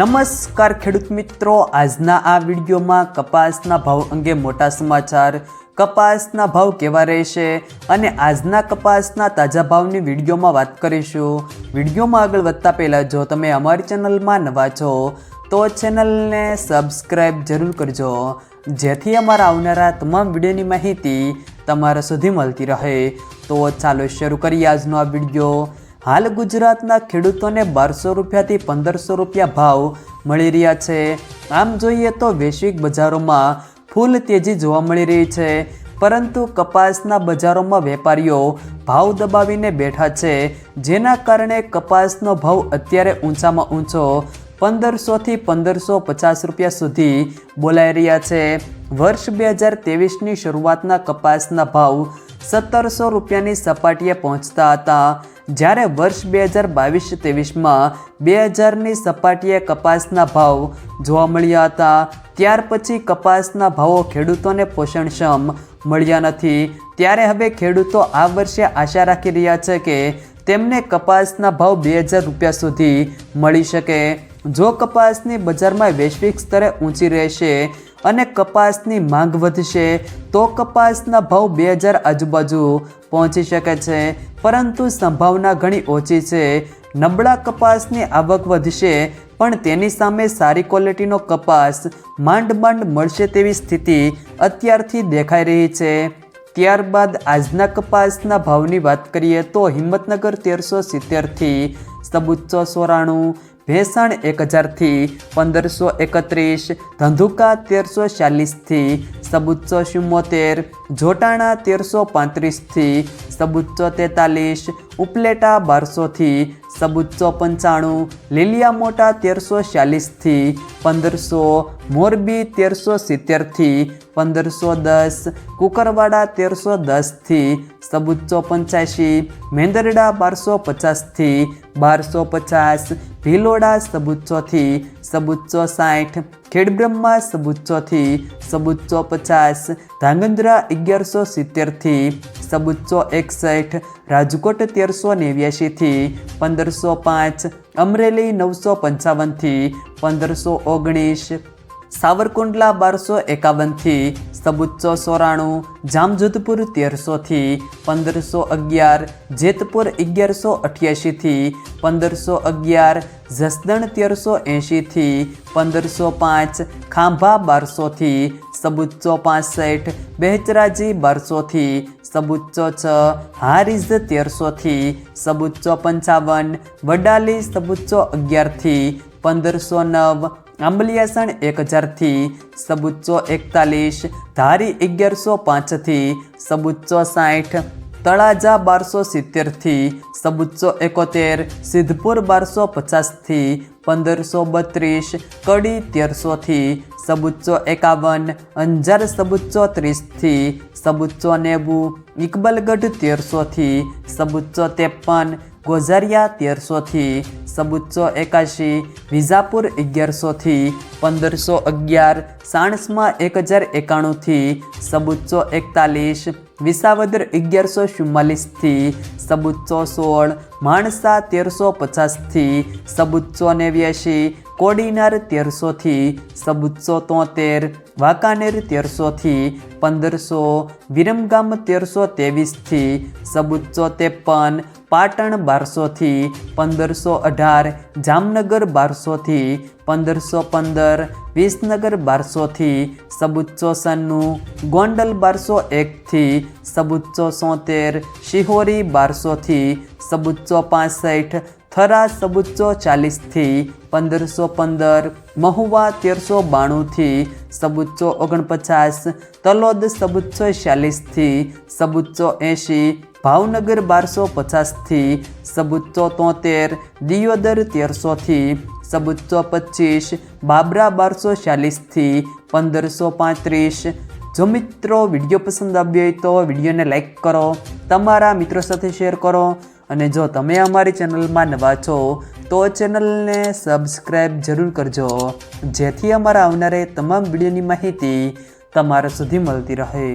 નમસ્કાર ખેડૂત મિત્રો, આજના આ વિડીયોમાં કપાસના ભાવ અંગે મોટા સમાચાર, કપાસના ભાવ કેવા રહેશે અને આજના કપાસના તાજા ભાવની વિડીયોમાં વાત કરીશું। વિડીયોમાં આગળ વધતા પહેલાં જો તમે અમારી ચેનલમાં નવા છો તો ચેનલને સબસ્ક્રાઈબ જરૂર કરજો, જેથી અમારા આવનારા તમામ વિડીયોની માહિતી તમારા સુધી મળતી રહે। તો ચાલો શરૂ કરીએ આજનો આ વિડીયો। હાલ ગુજરાતના ખેડૂતોને 1200 રૂપિયાથી 1500 રૂપિયા ભાવ મળી રહ્યા છે। આમ જોઈએ તો વૈશ્વિક બજારોમાં ફૂલ તેજી જોવા મળી રહી છે, પરંતુ કપાસના બજારોમાં વેપારીઓ ભાવ દબાવીને બેઠા છે, જેના કારણે કપાસનો ભાવ અત્યારે ઊંચામાં ઊંચો 1500થી 1550 રૂપિયા સુધી બોલાઈ રહ્યા છે। વર્ષ 2023ની શરૂઆતના કપાસના ભાવ 1700 રૂપિયાની સપાટીએ પહોંચતા હતા, જ્યારે વર્ષ 2022-23માં 2000ની સપાટીએ કપાસના ભાવ જોવા મળ્યા હતા। ત્યાર પછી કપાસના ભાવો ખેડૂતોને પોષણક્ષમ મળ્યા નથી, ત્યારે હવે ખેડૂતો આ વર્ષે આશા રાખી રહ્યા છે કે તેમને કપાસના ભાવ 2000 રૂપિયા સુધી મળી શકે। જો કપાસની બજારમાં વૈશ્વિક સ્તરે ઊંચી રહેશે અને કપાસની માંગ વધશે તો કપાસના ભાવ 2000 આજુબાજુ પહોંચી શકે છે, પરંતુ સંભાવના ઘણી ઓછી છે। નબળા કપાસની આવક વધશે, પણ તેની સામે સારી ક્વોલિટીનો કપાસ માંડ મળશે તેવી સ્થિતિ અત્યારથી દેખાઈ રહી છે। ત્યારબાદ આજના કપાસના ભાવની વાત કરીએ તો હિંમતનગર 1370થી 1494, ભેસાણ 1000થી 1531, ધંધુકા 1340થી 1474, જોટાણા 1335થી 1443, ઉપલેટા 1200થી 1495, લીલિયા મોટા 1340થી 1500, મોરબી 1370થી 1510, કુકરવાડા 1310થી 1485, મેંદરડા 1250થી 1250, ભીલોડા 1400થી 1460, ખેડબ્રહ્મા 1400થી 1450, ધાંગધ્રા 1170થી 1461, રાજકોટ 1389થી 1505, અમરેલી 955થી 1519, સાવરકુંડલા 1251થી 1494, જામજોધપુર 1300થી 1511, જેતપુર 1188થી 1511, જસદણ 1380થી 1505, ખાંભા 1200થી 1465, બહેચરાજી 1200થી 1406, હારીજ 1300થી 1455, વડાલી 1411થી 1509, આંબલિયાસણ 1000થી 1441, ધારી 1105થી 1460, તળાજા 1270થી 1471, સિદ્ધપુર 1250થી 1532, કડી 1300થી 1451, અંજાર 1430થી 1490, ઇકબલગઢ 1300થી 1453, ગોઝારિયા 1300થી 1481, વિજાપુર 1100થી 1511, સાણસમાં 1091થી 1441, વિસાવદર 1144થી 1416, માણસા 1350થી 1489, કોડીનાર 1300થી 1473, વાંકાનેર 1300થી 1500, વિરમગામ 1323થી 1453, પાટણ 1200થી 1518, જામનગર 1200થી 1515, વિસનગર 1200થી 1496, ગોંડલ 1201થી 1473, શિહોરી 1200થી 1465, થરા 1440થી 1515, મહુવા 1392થી 1449, તલોદ 1446થી 1480, ભાવનગર 1250થી 1473, દિયોદર 1300થી 1425, બાબરા 1240થી 1535। જો મિત્રો વિડીયો પસંદ આવ્યો હોય તો વિડીયોને લાઈક કરો, તમારા મિત્રો સાથે શેર કરો, અને જો તમે અમારી ચેનલમાં નવા છો તો ચેનલને સબસ્ક્રાઈબ જરૂર કરજો, જેથી અમારા આવનારે તમામ વિડીયોની માહિતી તમારા સુધી મળતી રહે।